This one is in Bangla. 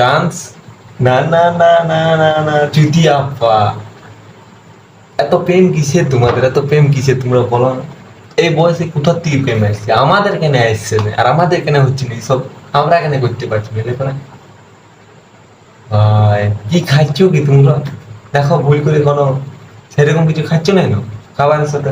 ডান্স? না না না না না না চুতি আপা, এত প্রেম কিসের তোমাদের, এত প্রেম কিসের তোমরা বলো না? এই বয়সে কোথার থেকে প্রেম আসছে? আমাদের কেন আসছে না, আর আমাদের কেন হচ্ছে না সব? আমরা কেন করতে পারছি না দেখো না? ভাই কি খাচ্ছ কি তোমরা? দেখো ভুল করে কোনো সেরকম কিছু খাচ্ছ না, খাবারের সাথে